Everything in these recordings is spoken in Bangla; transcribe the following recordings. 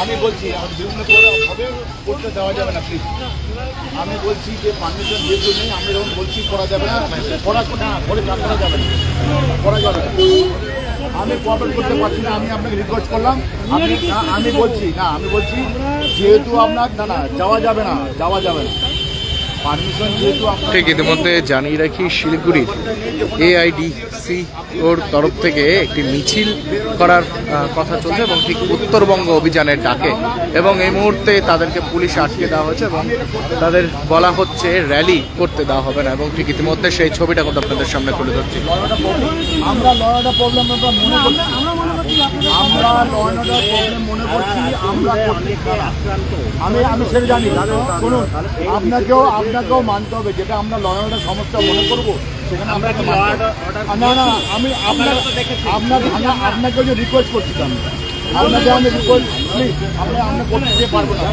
আমি বলছি বিভিন্ন করতে দেওয়া যাবে না প্লিজ। আমি বলছি যে পারমিশন যেহেতু নেই, আমি যখন বলছি করা যাবে না, করা যাবে না, করা যাবে না। আমি কোঅপারেট করতে পারছি না, আমি আপনাকে রিকোয়েস্ট করলাম। আমি বলছি যেহেতু আপনার না যাওয়া যাবে না। ঠিক ইতিমধ্যে জানিয়ে রাখি, শিলিগুড়ির AIDC ওর তরফ থেকে একটি মিছিল করার কথা চলছে এবং ঠিক উত্তরবঙ্গ অভিযানের ডাকে, এবং এই মুহূর্তে তাদেরকে পুলিশ আটকে দেওয়া হয়েছে এবং তাদের বলা হচ্ছে র্যালি করতে দেওয়া হবে না। এবং ঠিক ইতিমধ্যে সেই ছবিটা কিন্তু আপনাদের সামনে তুলে ধরছি। আমি সেটা জানি, শুনুন, আপনাকেও মানতে হবে যেটা আমরা ল অ্যান্ড অর্ডার সমস্যা মনে করবো সেখানে আমরা আমি আপনাকেও যে রিকোয়েস্ট করছি, আপনাকে আমি রিকোয়েস্ট প্লিজ, আমরা করতে দিতে পারবো না,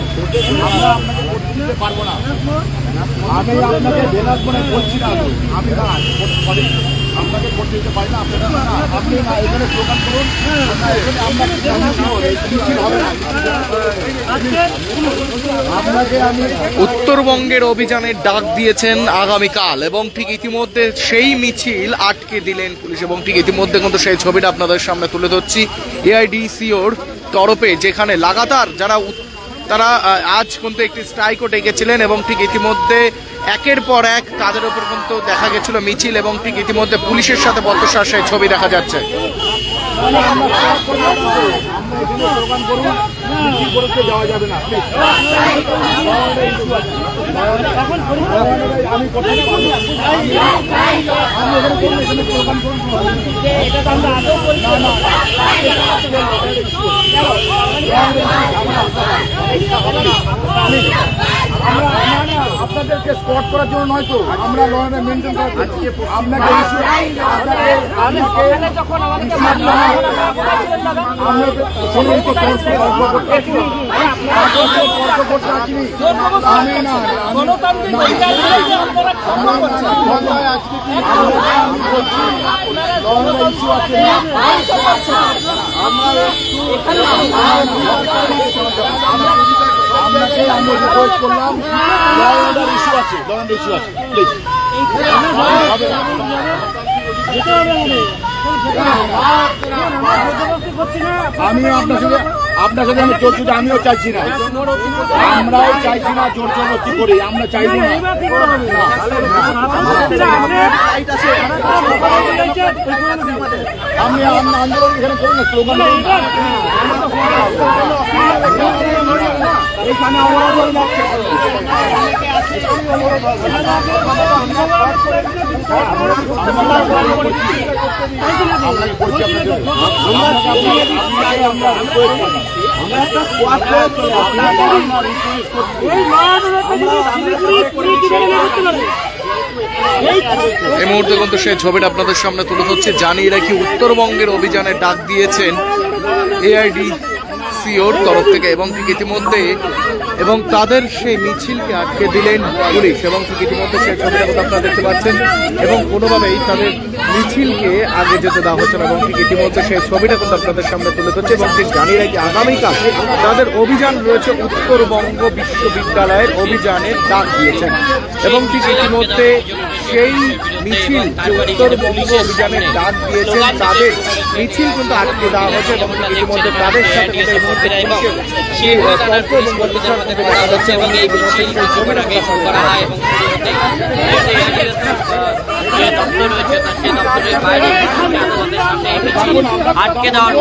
আপনাকে করতে দিতে পারবো না। আমি আপনাকে বেলাস মনে বলছি না, আমি না আপনাকে করতে দিতে পারি না। আপনি না এখানে স্লোগান করুন, উত্তরবঙ্গের অভিযানের ডাক দিয়েছেন আগামীকাল, এবং ঠিক ইতিমধ্যে সেই মিছিল আটকে দিলেন পুলিশ। এবং ঠিক ইতিমধ্যে কিন্তু সেই ছবিটা আপনাদের সামনে তুলে ধরছি AIDC ওর তরফে, যেখানে লাগাতার তারা আজ কিন্তু একটি স্ট্রাইকও ডেকেছিলেন, এবং ঠিক ইতিমধ্যে একের পর এক তাদের উপর কিন্তু দেখা গেছিল মিছিল, এবং ঠিক ইতিমধ্যে পুলিশের সাথে বচসার সেই ছবি দেখা যাচ্ছে। আপনাদেরকে স্পট করার জন্য নয় তো, আমরা ল অ্যান্ড অর্ডার মেনটেন করার জন্য আপনাকে আপনাকে আমি রিকোয়েস্ট করলাম, ল অর্ডার ইস্যু আছে, প্লিজ। আমি আপনার সাথে আমি জোর জুড়ে আমিও চাইছি না, আমরাও চাইছি না জোর জবরদস্তি করি, আমরা চাইছি না। আমি আন্দোলন এখানে করি না, স্লোগান এখানে এই মুহূর্তে কিন্তু সেই ছবিটা আপনাদের সামনে তুলে ধরছে। জানিয়ে রাখি, উত্তরবঙ্গের অভিযানে ডাক দিয়েছেন AIDC ওর তরফ থেকে, এবং ঠিক ইতিমধ্যে এবং তাদের সেই মিছিলকে আটকে দিলেন পুলিশ, এবং ঠিক ইতিমধ্যে সেই ছবিটা কিন্তু আপনারা দেখতে পাচ্ছেন, এবং কোনোভাবেই তাদের মিছিলকে আগে যেতে দেওয়া হচ্ছে না। এবং ঠিক ইতিমধ্যে সেই ছবিটা কিন্তু আপনাদের সামনে তুলে ধরছে। এবং ঠিক জানিয়ে রাখি, আগামীকাল তাদের অভিযান রয়েছে, উত্তরবঙ্গ বিশ্ববিদ্যালয়ের অভিযানের ডাক দিয়েছেন, এবং ঠিক ইতিমধ্যে সেই মিছিল যে উত্তরবঙ্গ অভিযানের ডাক দিয়েছেন তাদের মিছিল কিন্তু আটকে দেওয়া হয়েছে, এবং ঠিক ইতিমধ্যে তাদের সাথে এই মুহূর্তে পুলিশের সেই তর্ক এবং বচসার মধ্যে দেখা যাচ্ছে, এবং এই মুহূর্তে সেই ছবিটাকে করা হয়। আটকে দেওয়ার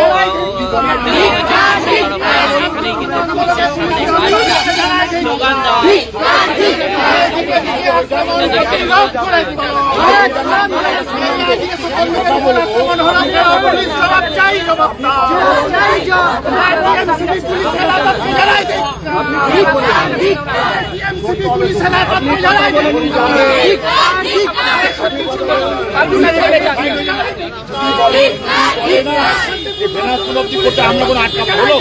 স্লোগান দেওয়া আমরা কোনো আটকা হলো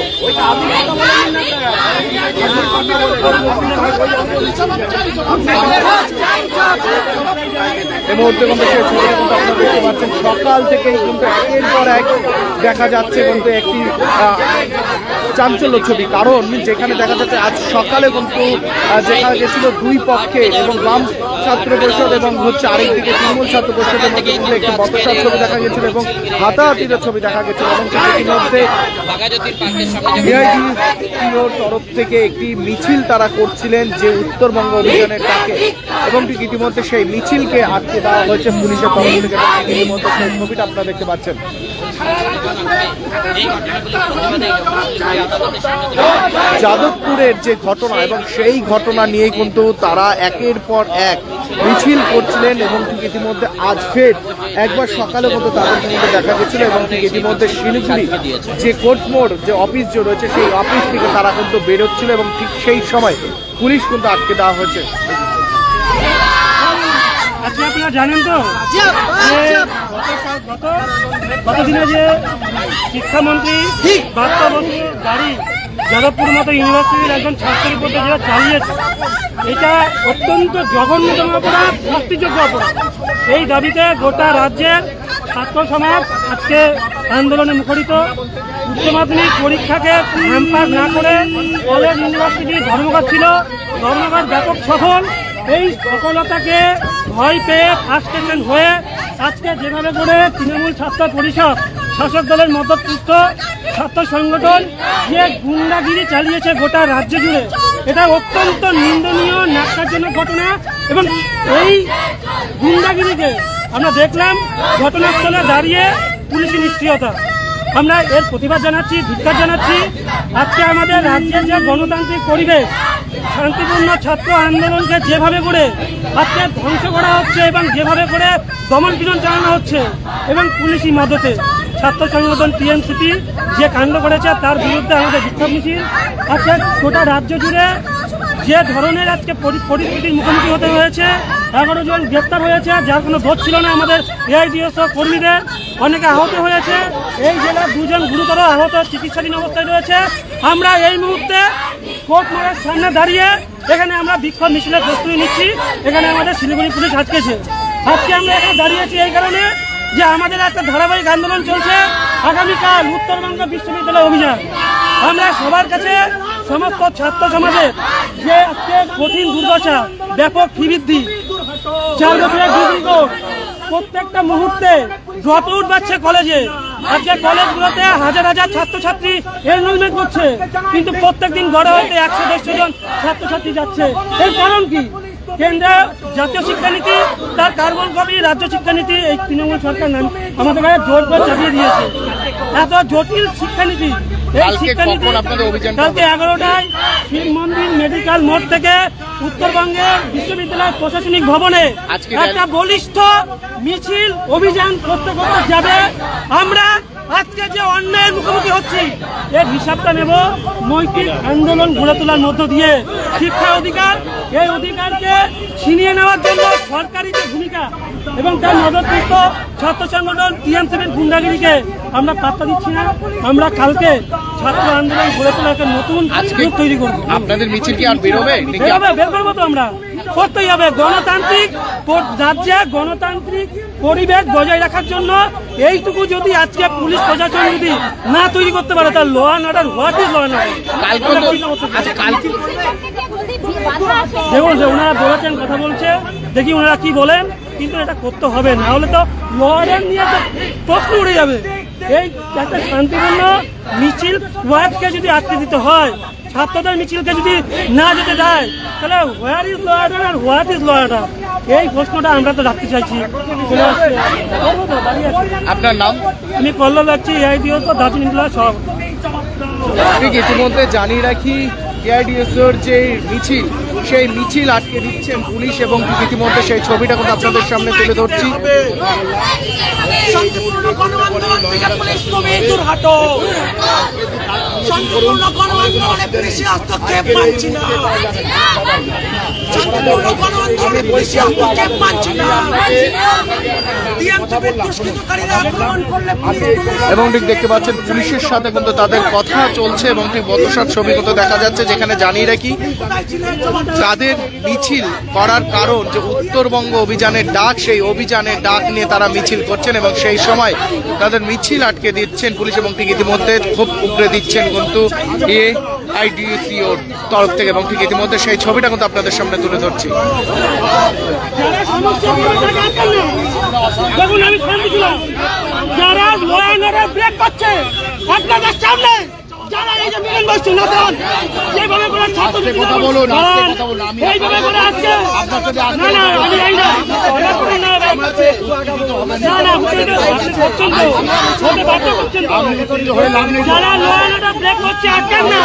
এই মুহূর্তে কিন্তু সেই ছবিটা কিন্তু আপনারা দেখতে পাচ্ছেন, সকাল থেকেই কিন্তু একের পর এক দেখা যাচ্ছে কিন্তু একটি চাঞ্চল্য ছবি, কারণ যেখানে দেখা যাচ্ছে আজ সকালে কিন্তু যেখানে গেছিল দুই পক্ষে এবং বাম ছাত্র পরিষদ এবং আরেকদিকে তৃণমূল ছাত্র পরিষদের মধ্যে কিন্তু একটি বচসার ছবি দেখা গেছিল এবং হাতাহাতির ছবি দেখা গেছিল এবং ইতিমধ্যে এআইডিএসওর তরফ থেকে একটি মিছিল তারা করছিলেন যে উত্তরবঙ্গ অভিযানের ডাকে, এবং ঠিক ইতিমধ্যে সেই মিছিলকে আটকে দেওয়া হয়েছে পুলিশের তরফ থেকে। ইতিমধ্যে সেই ছবিটা আপনারা দেখতে পাচ্ছেন। যাদবপুরের যে ঘটনা এবং সেই ঘটনা নিয়ে কিন্তু তারা একের পর এক মিছিল করছিলেন এবং ঠিক ইতিমধ্যে আজ ফের একবার সকালে মতো তাদের মধ্যে দেখা গেছিল এবং ঠিক ইতিমধ্যে শিলিগুড়ি যে কোর্ট মোড় যে অফিস যে রয়েছে সেই অফিস থেকে তারা কিন্তু বেরোচ্ছিল এবং ঠিক সেই সময় পুলিশ কিন্তু আটকে দেওয়া হয়েছে। আচ্ছা, আপনারা জানেন তো গত দিনে যে শিক্ষামন্ত্রী বার্তা বসু গাড়ি যাদবপুর মতো ইউনিভার্সিটির একজন ছাত্রের উপর যেটা চালিয়েছে, এটা অত্যন্ত জঘন্যতম অপরাধ, শাস্তিযোগ্য অপরাধ। এই দাবিতে গোটা রাজ্যের ছাত্র সমাজ আজকে আন্দোলনে মুখরিত। উচ্চ মাধ্যমিক পরীক্ষাকে হ্যাম্পার না করে কলেজ ইউনিভার্সিটি ধর্মঘট ছিল, ধর্মঘট ব্যাপক সফল। এই সফলতাকে ভয় পেয়ে ফ্রাস্ট্রেশন হয়ে আজকে যেভাবে করে তৃণমূল ছাত্র পরিষদ শাসক দলের মদতপুষ্ট ছাত্র সংগঠন যে গুন্ডাগিরি চালিয়েছে গোটা রাজ্য জুড়ে, এটা অত্যন্ত নিন্দনীয়, ন্যাক্কারজনক ঘটনা। এবং এই গুন্ডাগিরিকে আমরা দেখলাম ঘটনাস্থলে দাঁড়িয়ে পুলিশি নিষ্ক্রিয়তা। আমরা এর প্রতিবাদ জানাচ্ছি, ধিক্কার জানাচ্ছি। আজকে আমাদের রাজ্যের যে গণতান্ত্রিক পরিবেশ, শান্তিপূর্ণ ছাত্র আন্দোলনকে যেভাবে করে আজকে ধ্বংস করা হচ্ছে এবং যেভাবে করে দমন পীড়ন চালানো হচ্ছে এবং পুলিশি মদতে ছাত্র সংগঠন টিএমসিপি যে কাণ্ড করেছে তার বিরুদ্ধে আমাদের বিক্ষোভ মিছিল। আজকে গোটা রাজ্য জুড়ে যে ধরনের আজকে পরিস্থিতির মুখোমুখি হতে হয়েছে, 11 জন গ্রেপ্তার হয়েছে, যার কোনো দোষ ছিল না আমাদের এআইডিএসও কর্মীদের, অনেকে আহত হয়েছে। এই জেলার 2 জন গুরুতর আহত চিকিৎসাধীন অবস্থায় রয়েছে। আমরা এই মুহূর্তে কোর্ট মোড়ের সামনে দাঁড়িয়ে এখানে আমরা বিক্ষোভ মিছিলের প্রস্তুতি নিচ্ছি। এখানে আমাদের শিলিগুড়ি পুলিশ আটকেছে। আজকে আমরা এখানে দাঁড়িয়েছি এই কারণে যে আমাদের একটা ধারাবাহিক আন্দোলন চলছে, আগামীকাল উত্তরবঙ্গ বিশ্ববিদ্যালয় অভিযান। আমরা সবার কাছে সমস্ত ছাত্র সমাজের যে আজকে কঠিন দুর্দশা, ব্যাপক ফি বৃদ্ধি, 4 বছরের ডিগ্রি কোর্স, প্রত্যেকটা মুহূর্তে ড্রপ আউট বাড়ছে কলেজে। আজকে কলেজগুলোতে হাজার হাজার ছাত্রছাত্রী এনরোলমেন্ট করছে, কিন্তু প্রত্যেকদিন গড়ে হইতে 100-150 জন ছাত্রছাত্রী যাচ্ছে। এর কারণ কি? কেন্দ্রের জাতীয় শিক্ষানীতি, তার কার্বন কপি রাজ্য শিক্ষানীতি এই তৃণমূল সরকার নাম আমাদের কাছে জোর করে চাপিয়ে দিয়েছে। এত জটিল শিক্ষানীতি, এই শিক্ষানীতি কালকে 11টায় শিব মন্দির মেডিকেল মোড় থেকে উত্তরবঙ্গের বিশ্ববিদ্যালয় প্রশাসনিক ভবনে একটা বলিষ্ঠ মিছিল অভিযান করতে করতে যাবে। আমরা আজকে যে অন্যায়ের মুখোমুখি হচ্ছি এর হিসাবটা নেব নৈতিক আন্দোলন গড়ে তোলার মধ্য দিয়ে। শিক্ষা অধিকার, এই অধিকারকে ছিনিয়ে নেওয়ার জন্য সরকারি যে ভূমিকা এবং তার মদতপুষ্ট ছাত্র সংগঠন টিএমসিপির গুন্ডাগিরিকে আমরা পাত্তা দিচ্ছি না। আমরা কালকে ছাত্র আন্দোলন গড়ে তোলার একটা নতুন রূপ তৈরি করব। আপনাদের মিছিল কি আর বেরোবে? বের করবো তো, আমরা করতেই হবে। গণতান্ত্রিক রাজ্যে গণতান্ত্রিক পরিবেশ বজায় রাখার জন্য এইটুকু যদি আজকে পুলিশ প্রশাসন যদি না তৈরি করতে পারে, তার law and order, what is law and order? দেখুন যে ওনারা বলেছেন, কথা বলছে, দেখি ওনারা কি বলেন, কিন্তু এটা করতে হবে, না হলে তো ল অর্ডার নিয়ে তো প্রশ্ন উঠে যাবে। এই একটা শান্তিপূর্ণ মিছিল ওয়ার্ডকে যদি আটকে দিতে হয়, ছাত্রদের মিছিলকে যদি না যেতে দেয়, তাহলে হোয়ার ইজ ল অর্ডার আর হোয়াট ইজ ল অর্ডার? এই প্রশ্নটা আমরা তো রাখতে চাইছি। আপনার নাম? আমি পল্লব যাচ্ছি, এআইডিএসও দার্জিলিং জেলার সব। ঠিক ইতিমধ্যে জানিয়ে রাখি, এআইডিএসওর যে মিছিল, সেই মিছিল আটকে দিচ্ছেন পুলিশ এবং ইতিমধ্যে সেই ছবিটা কিন্তু আপনাদের সামনে তুলে ধরছি। এবং ঠিক দেখতে পাচ্ছেন পুলিশের সাথে কিন্তু তাদের কথা চলছে এবং ঠিক বচসার ছবি কিন্তু দেখা যাচ্ছে, যেখানে জানিয়ে রাখি তাদের মিছিল করার কারণ যে উত্তরবঙ্গ অভিযানের ডাক, সেই অভিযানের ডাক নিয়ে তারা মিছিল করছেন এবং সেই সময় তাদের মিছিল আটকে দিচ্ছেন পুলিশ এবং ঠিক ইতিমধ্যে খুব উপরে দিচ্ছেন কিন্তু কিন্তু AIDTOর তরফ থেকে, এবং ঠিক ইতিমধ্যে সেই ছবিটা কিন্তু আপনাদের সামনে তুলে ধরছি। দেখুন আমি শান্তি ছিলাম, যারা লয়ানরা ব্রেক করছে আপনাদের সামনে, যারা এই যে মিলন বসছে না দেন যেভাবে করে ছাত্র কথা বলুন, আজকে কথা বলুন। আমি এইভাবে করে আজকে আপনার সাথে না না আমি যাই না অর্ডার করে না না না করছেন তো ছোট বাচ্চা করছেন তো, যারা লয়ানরা ব্রেক করছে আটকান না,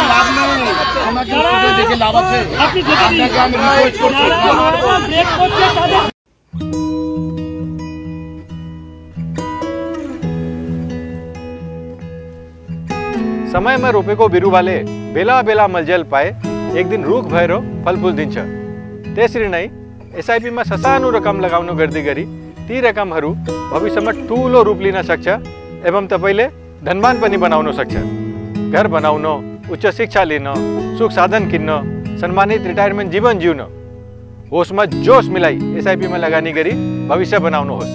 আমাকে দেখে লাভ আছে? আপনি যেটা আপনাকে আমি রিকোয়েস্ট করছি, যারা ব্রেক করছে তাদের समय में रोपे को बिरु वाले बेला बेला मलजल पाए एक दिन रूख भैरो फल फूल दिन्छ त्यसरी नै एसआईपी में ससानो रकम लगाउनु गर्दै गरी ती रकमहरू भविष्यमा ठूलो रूप लिन सक्छ एवं तपाईले धनवान पनि बनाउन सक्छ। घर बनाउन, उच्च शिक्षा लिन, सुख साधन किन्न, सम्मानित रिटायरमेन्ट जीवन जिउन, होसमा जोश मिलाई एसआईपी में लगानी गरी भविष्य बनाउनुहोस्।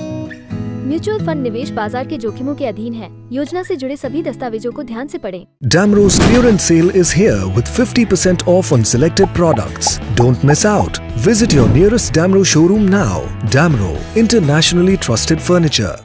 म्यूचुअल फंड निवेश बाजार के जोखिमों के अधीन है। योजना से जुड़े सभी दस्तावेजों को ध्यान से पढ़ें। Damro's clearance sale is here with 50% off on selected products. Don't miss out. Visit your nearest Damro showroom now. Damro, internationally trusted furniture.